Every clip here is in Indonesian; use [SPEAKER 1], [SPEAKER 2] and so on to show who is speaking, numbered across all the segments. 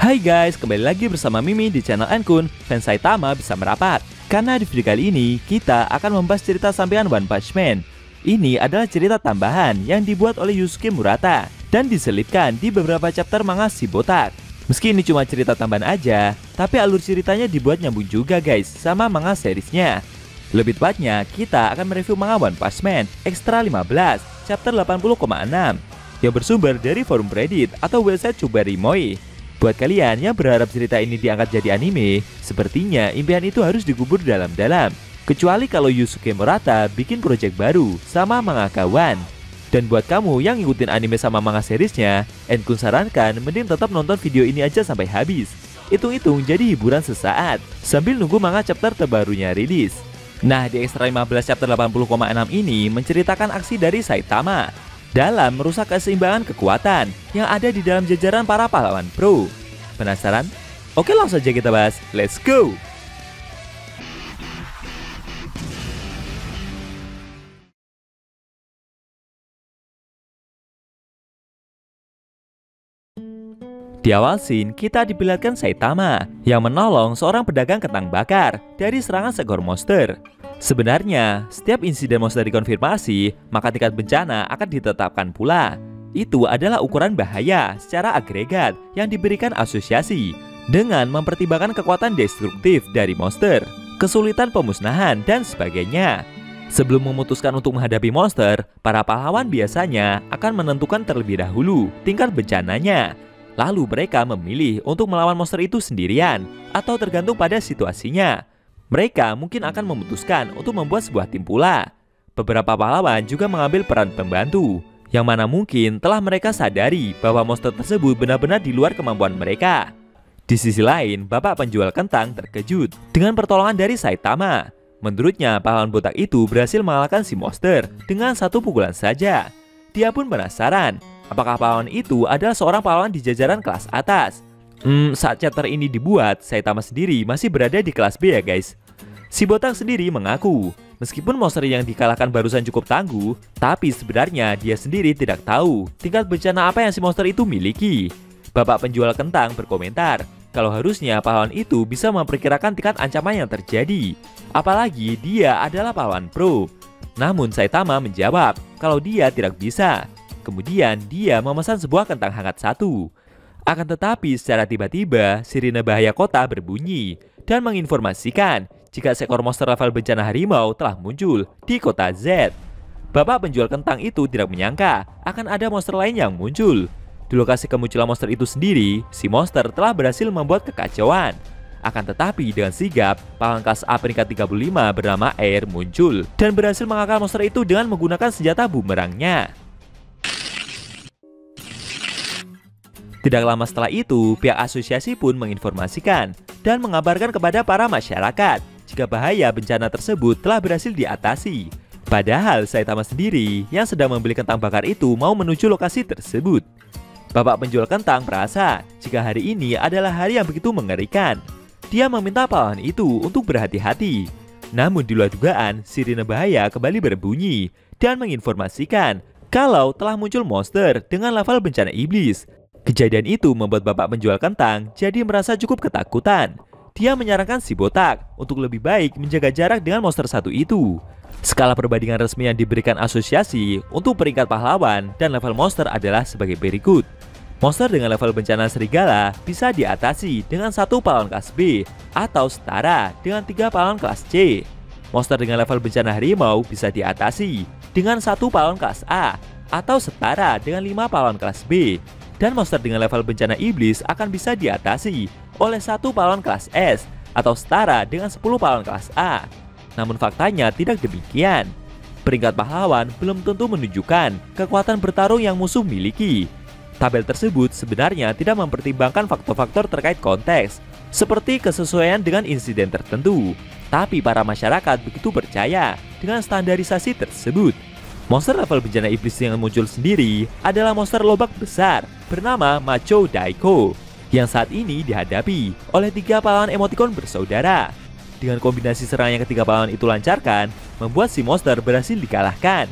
[SPEAKER 1] Hai guys, kembali lagi bersama Mimi di channel Enkun, fans Saitama bisa merapat. Karena di video kali ini, kita akan membahas cerita sampingan One Punch Man. Ini adalah cerita tambahan yang dibuat oleh Yusuke Murata dan diselipkan di beberapa chapter manga Shibotak. Meski ini cuma cerita tambahan aja, tapi alur ceritanya dibuat nyambung juga guys sama manga seriesnya. Lebih tepatnya, kita akan mereview manga One Punch Man Extra 15 chapter 80,6 yang bersumber dari forum Reddit atau website Chubarimoy. Buat kalian yang berharap cerita ini diangkat jadi anime, sepertinya impian itu harus dikubur dalam-dalam. Kecuali kalau Yusuke Murata bikin project baru sama manga kawan. Dan buat kamu yang ngikutin anime sama manga seriesnya, Enkun sarankan mending tetap nonton video ini aja sampai habis. Hitung-hitung jadi hiburan sesaat, sambil nunggu manga chapter terbarunya rilis. Nah, di Extra 15 chapter 80,6 ini menceritakan aksi dari Saitama dalam merusak keseimbangan kekuatan yang ada di dalam jajaran para pahlawan pro. Penasaran? Oke, langsung saja kita bahas. Let's go! Di awal scene, kita diperlihatkan Saitama yang menolong seorang pedagang kentang bakar dari serangan seekor monster. Sebenarnya, setiap insiden monster dikonfirmasi, maka tingkat bencana akan ditetapkan pula. Itu adalah ukuran bahaya secara agregat yang diberikan asosiasi dengan mempertimbangkan kekuatan destruktif dari monster, kesulitan pemusnahan, dan sebagainya. Sebelum memutuskan untuk menghadapi monster, para pahlawan biasanya akan menentukan terlebih dahulu tingkat bencananya. Lalu mereka memilih untuk melawan monster itu sendirian atau tergantung pada situasinya. Mereka mungkin akan memutuskan untuk membuat sebuah tim pula. Beberapa pahlawan juga mengambil peran pembantu, yang mana mungkin telah mereka sadari bahwa monster tersebut benar-benar di luar kemampuan mereka. Di sisi lain, bapak penjual kentang terkejut dengan pertolongan dari Saitama. Menurutnya, pahlawan botak itu berhasil mengalahkan si monster dengan satu pukulan saja. Dia pun penasaran, apakah pahlawan itu adalah seorang pahlawan di jajaran kelas atas. Saat chapter ini dibuat, Saitama sendiri masih berada di kelas B ya guys. Si botak sendiri mengaku, meskipun monster yang dikalahkan barusan cukup tangguh, tapi sebenarnya dia sendiri tidak tahu tingkat bencana apa yang si monster itu miliki. Bapak penjual kentang berkomentar, kalau harusnya pahlawan itu bisa memperkirakan tingkat ancaman yang terjadi. Apalagi dia adalah pahlawan pro. Namun Saitama menjawab, kalau dia tidak bisa. Kemudian dia memesan sebuah kentang hangat satu. Akan tetapi secara tiba-tiba sirine bahaya kota berbunyi dan menginformasikan jika seekor monster level bencana harimau telah muncul di kota Z. Bapak penjual kentang itu tidak menyangka akan ada monster lain yang muncul. Di lokasi kemunculan monster itu sendiri, si monster telah berhasil membuat kekacauan. Akan tetapi dengan sigap, pahlawan kelas A peringkat 35 bernama Air muncul dan berhasil mengalahkan monster itu dengan menggunakan senjata bumerangnya. Tidak lama setelah itu, pihak asosiasi pun menginformasikan dan mengabarkan kepada para masyarakat jika bahaya bencana tersebut telah berhasil diatasi. Padahal Saitama sendiri yang sedang membeli kentang bakar itu mau menuju lokasi tersebut. Bapak penjual kentang merasa jika hari ini adalah hari yang begitu mengerikan. Dia meminta pahlawan itu untuk berhati-hati. Namun di luar dugaan, sirine bahaya kembali berbunyi dan menginformasikan kalau telah muncul monster dengan level bencana iblis. Kejadian itu membuat bapak penjual kentang jadi merasa cukup ketakutan. Dia menyarankan si botak untuk lebih baik menjaga jarak dengan monster satu itu. Skala perbandingan resmi yang diberikan asosiasi untuk peringkat pahlawan dan level monster adalah sebagai berikut. Monster dengan level bencana serigala bisa diatasi dengan satu pahlawan kelas B atau setara dengan 3 pahlawan kelas C. Monster dengan level bencana harimau bisa diatasi dengan satu pahlawan kelas A atau setara dengan 5 pahlawan kelas B. Dan monster dengan level bencana iblis akan bisa diatasi oleh satu pahlawan kelas S atau setara dengan 10 pahlawan kelas A. Namun faktanya tidak demikian. Peringkat pahlawan belum tentu menunjukkan kekuatan bertarung yang musuh miliki. Tabel tersebut sebenarnya tidak mempertimbangkan faktor-faktor terkait konteks, seperti kesesuaian dengan insiden tertentu. Tapi para masyarakat begitu percaya dengan standarisasi tersebut. Monster level bencana iblis yang muncul sendiri adalah monster lobak besar bernama Macho Daiko yang saat ini dihadapi oleh 3 pahlawan emoticon bersaudara. Dengan kombinasi serangan yang ketiga pahlawan itu lancarkan, membuat si monster berhasil dikalahkan.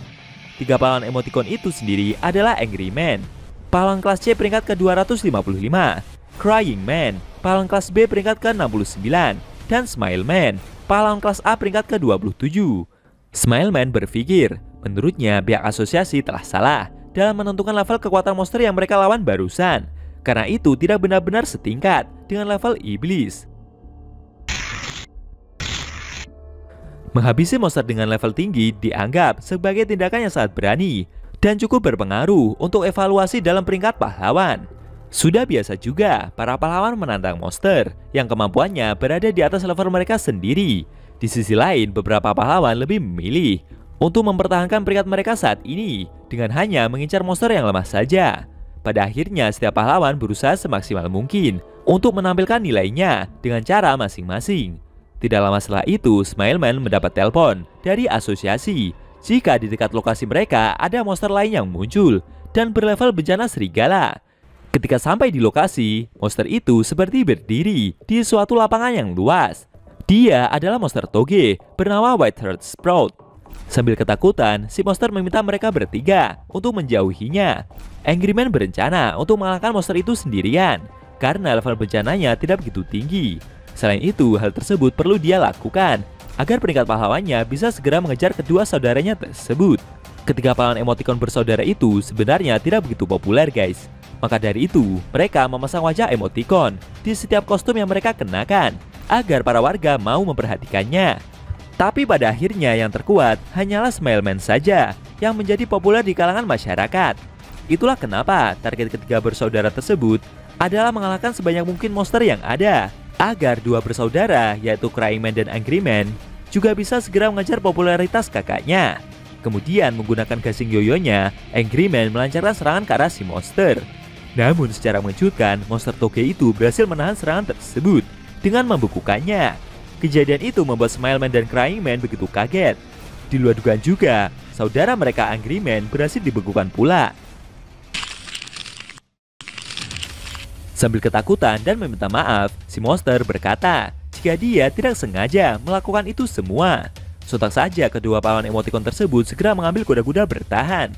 [SPEAKER 1] 3 pahlawan emoticon itu sendiri adalah Angry Man, pahlawan kelas C peringkat ke-255, Crying Man, pahlawan kelas B peringkat ke-69, dan Smile Man, pahlawan kelas A peringkat ke-27. Smile Man berpikir, menurutnya pihak asosiasi telah salah dalam menentukan level kekuatan monster yang mereka lawan barusan, karena itu tidak benar-benar setingkat dengan level iblis. Menghabisi monster dengan level tinggi dianggap sebagai tindakan yang sangat berani dan cukup berpengaruh untuk evaluasi dalam peringkat pahlawan. Sudah biasa juga para pahlawan menantang monster yang kemampuannya berada di atas level mereka sendiri. Di sisi lain, beberapa pahlawan lebih memilih untuk mempertahankan peringkat mereka saat ini dengan hanya mengincar monster yang lemah saja. Pada akhirnya, setiap pahlawan berusaha semaksimal mungkin untuk menampilkan nilainya dengan cara masing-masing. Tidak lama setelah itu, Smile Man mendapat telepon dari asosiasi jika di dekat lokasi mereka ada monster lain yang muncul dan berlevel bencana serigala. Ketika sampai di lokasi, monster itu seperti berdiri di suatu lapangan yang luas. Dia adalah monster toge bernama Whiteheart Sprout. Sambil ketakutan, si monster meminta mereka bertiga untuk menjauhinya. Angry Man berencana untuk mengalahkan monster itu sendirian karena level bencananya tidak begitu tinggi. Selain itu, hal tersebut perlu dia lakukan agar peringkat pahlawannya bisa segera mengejar kedua saudaranya tersebut. Ketiga pahlawan emoticon bersaudara itu sebenarnya tidak begitu populer, guys. Maka dari itu, mereka memasang wajah emoticon di setiap kostum yang mereka kenakan agar para warga mau memperhatikannya. Tapi pada akhirnya yang terkuat hanyalah Smile Man saja yang menjadi populer di kalangan masyarakat. Itulah kenapa target ketiga bersaudara tersebut adalah mengalahkan sebanyak mungkin monster yang ada, agar dua bersaudara yaitu Crying Man dan Angry Man juga bisa segera mengejar popularitas kakaknya. Kemudian menggunakan gasing yoyonya, Angry Man melancarkan serangan ke arah si monster. Namun secara mengejutkan, monster toge itu berhasil menahan serangan tersebut dengan membekukannya. Kejadian itu membuat Smile Man dan Crying Man begitu kaget. Di luar dugaan juga, saudara mereka Angry Man berhasil dibekukan pula. Sambil ketakutan dan meminta maaf, si monster berkata jika dia tidak sengaja melakukan itu semua. Sontak saja kedua pahlawan emoticon tersebut segera mengambil kuda-kuda bertahan.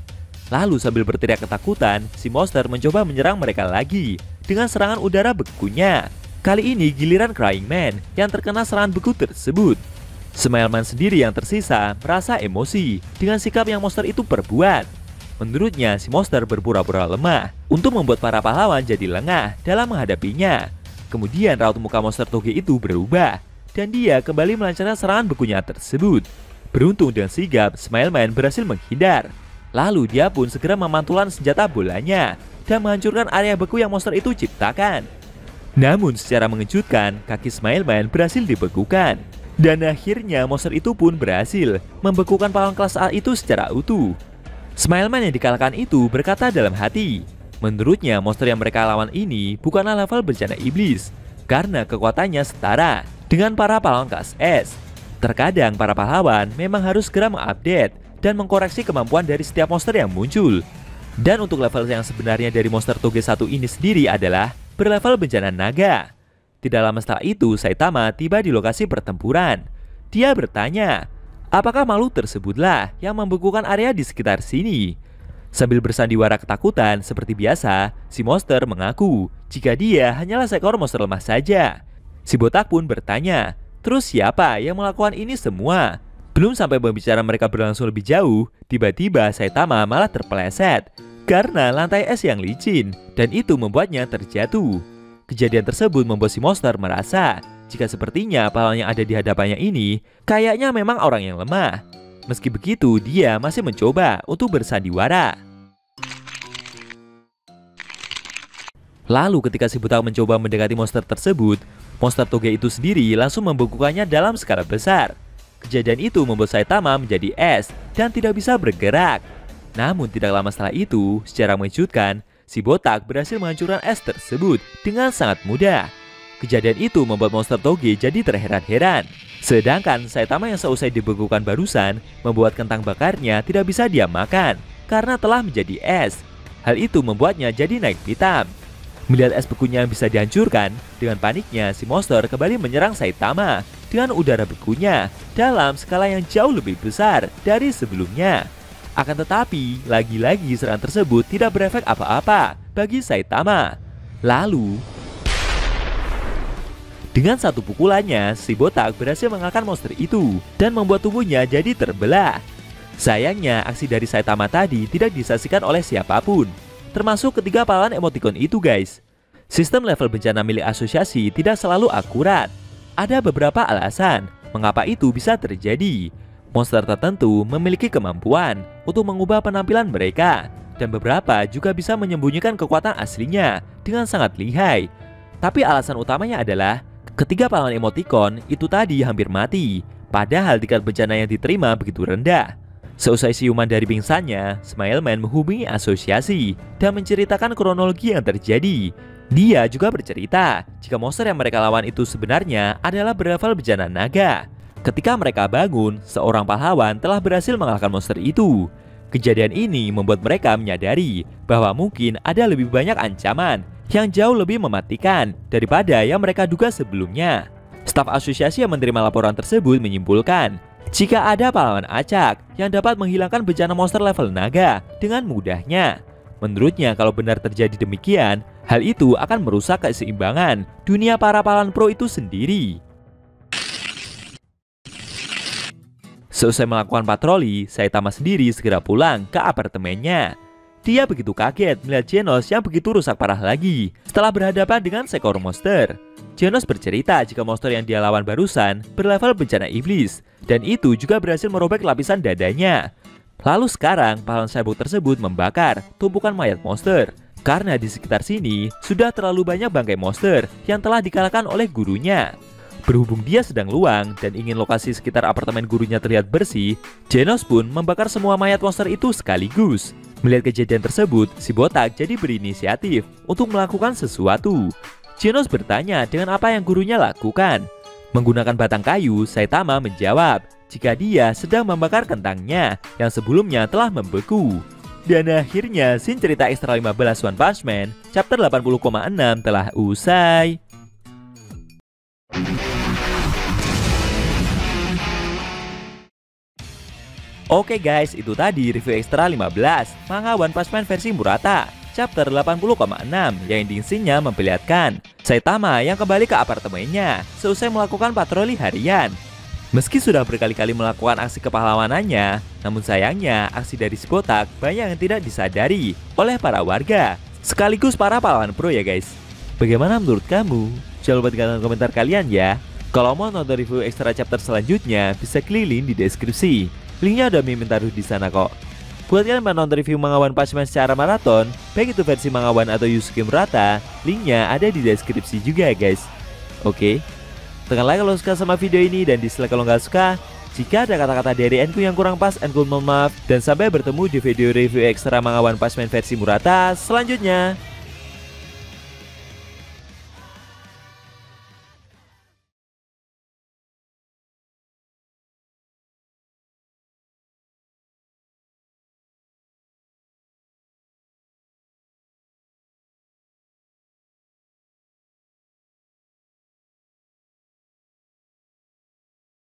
[SPEAKER 1] Lalu sambil berteriak ketakutan, si monster mencoba menyerang mereka lagi dengan serangan udara bekunya. Kali ini giliran Crying Man yang terkena serangan beku tersebut. Smile Man sendiri yang tersisa merasa emosi dengan sikap yang monster itu perbuat. Menurutnya, si monster berpura-pura lemah untuk membuat para pahlawan jadi lengah dalam menghadapinya. Kemudian raut muka monster toge itu berubah dan dia kembali melancarkan serangan bekunya tersebut. Beruntung dengan sigap, Smile Man berhasil menghindar. Lalu dia pun segera memantulkan senjata bolanya dan menghancurkan area beku yang monster itu ciptakan. Namun secara mengejutkan, kaki Smile Man berhasil dibekukan. Dan akhirnya monster itu pun berhasil membekukan pahlawan kelas A itu secara utuh. Smile Man yang dikalahkan itu berkata dalam hati, menurutnya monster yang mereka lawan ini bukanlah level bencana iblis, karena kekuatannya setara dengan para pahlawan kelas S. Terkadang para pahlawan memang harus segera mengupdate dan mengkoreksi kemampuan dari setiap monster yang muncul. Dan untuk level yang sebenarnya dari monster toge 1 ini sendiri adalah berlevel bencana naga. Tidak lama setelah itu, Saitama tiba di lokasi pertempuran. Dia bertanya, apakah makhluk tersebutlah yang membekukan area di sekitar sini? Sambil bersandiwara ketakutan seperti biasa, si monster mengaku jika dia hanyalah seekor monster lemah saja. Si botak pun bertanya, terus siapa yang melakukan ini semua? Belum sampai pembicaraan mereka berlangsung lebih jauh, tiba-tiba Saitama malah terpeleset karena lantai es yang licin, dan itu membuatnya terjatuh. Kejadian tersebut membuat si monster merasa jika sepertinya pahlawan yang ada di hadapannya ini kayaknya memang orang yang lemah. Meski begitu, dia masih mencoba untuk bersandiwara. Lalu ketika si buta mencoba mendekati monster tersebut, monster toge itu sendiri langsung membekukannya dalam skala besar. Kejadian itu membuat Saitama menjadi es dan tidak bisa bergerak. Namun tidak lama setelah itu, secara mengejutkan, si botak berhasil menghancurkan es tersebut dengan sangat mudah. Kejadian itu membuat monster toge jadi terheran-heran. Sedangkan Saitama yang seusai dibekukan barusan membuat kentang bakarnya tidak bisa dia makan karena telah menjadi es. Hal itu membuatnya jadi naik pitam. Melihat es bekunya yang bisa dihancurkan, dengan paniknya si monster kembali menyerang Saitama dengan udara bekunya dalam skala yang jauh lebih besar dari sebelumnya. Akan tetapi, lagi-lagi serangan tersebut tidak berefek apa-apa bagi Saitama. Lalu, Dengan satu pukulannya, si botak berhasil mengalahkan monster itu dan membuat tubuhnya jadi terbelah. Sayangnya, aksi dari Saitama tadi tidak disaksikan oleh siapapun, termasuk ketiga pahlawan emoticon itu guys. Sistem level bencana milik asosiasi tidak selalu akurat. Ada beberapa alasan mengapa itu bisa terjadi. Monster tertentu memiliki kemampuan untuk mengubah penampilan mereka, dan beberapa juga bisa menyembunyikan kekuatan aslinya dengan sangat lihai. Tapi alasan utamanya adalah ketiga pahlawan emoticon itu tadi hampir mati, padahal tingkat bencana yang diterima begitu rendah. Seusai siuman dari pingsannya, Smileman menghubungi asosiasi dan menceritakan kronologi yang terjadi. Dia juga bercerita jika monster yang mereka lawan itu sebenarnya adalah berlevel bejana naga. Ketika mereka bangun, seorang pahlawan telah berhasil mengalahkan monster itu. Kejadian ini membuat mereka menyadari bahwa mungkin ada lebih banyak ancaman yang jauh lebih mematikan daripada yang mereka duga sebelumnya. Staf asosiasi yang menerima laporan tersebut menyimpulkan jika ada pahlawan acak yang dapat menghilangkan bencana monster level naga dengan mudahnya. Menurutnya, kalau benar terjadi demikian, hal itu akan merusak keseimbangan dunia para pahlawan pro itu sendiri. Seusai melakukan patroli, Saitama sendiri segera pulang ke apartemennya. Dia begitu kaget melihat Genos yang begitu rusak parah lagi setelah berhadapan dengan seekor monster. Genos bercerita jika monster yang dia lawan barusan berlevel bencana iblis, dan itu juga berhasil merobek lapisan dadanya. Lalu sekarang pahlawan cyborg tersebut membakar tumpukan mayat monster, karena di sekitar sini sudah terlalu banyak bangkai monster yang telah dikalahkan oleh gurunya. Berhubung dia sedang luang dan ingin lokasi sekitar apartemen gurunya terlihat bersih, Genos pun membakar semua mayat monster itu sekaligus. Melihat kejadian tersebut, si botak jadi berinisiatif untuk melakukan sesuatu. Genos bertanya dengan apa yang gurunya lakukan. Menggunakan batang kayu, Saitama menjawab jika dia sedang membakar kentangnya yang sebelumnya telah membeku. Dan akhirnya, scene cerita Extra 15 One Punch Man chapter 80,6 telah usai. Oke guys, itu tadi review Extra 15 manga One Punch Man versi Murata chapter 80,6 yang ending-nya memperlihatkan Saitama yang kembali ke apartemennya seusai melakukan patroli harian. Meski sudah berkali-kali melakukan aksi kepahlawanannya, namun sayangnya aksi dari si botak banyak yang tidak disadari oleh para warga sekaligus para pahlawan pro ya guys. Bagaimana menurut kamu? Jangan lupa tinggalkan komentar kalian ya. Kalau mau nonton review Extra chapter selanjutnya, bisa klik link di deskripsi. Linknya udah Mimin taruh di sana kok. Buat kalian yang menonton review manga One Punch Man secara maraton, baik itu versi manga One atau Yusuke Murata, linknya ada di deskripsi juga ya guys. Oke, tekan like kalau suka sama video ini dan dislike kalau nggak suka. Jika ada kata-kata dari Enku yang kurang pas, Enku mohon maaf. Dan sampai bertemu di video review ekstra manga One Punch Man versi Murata selanjutnya.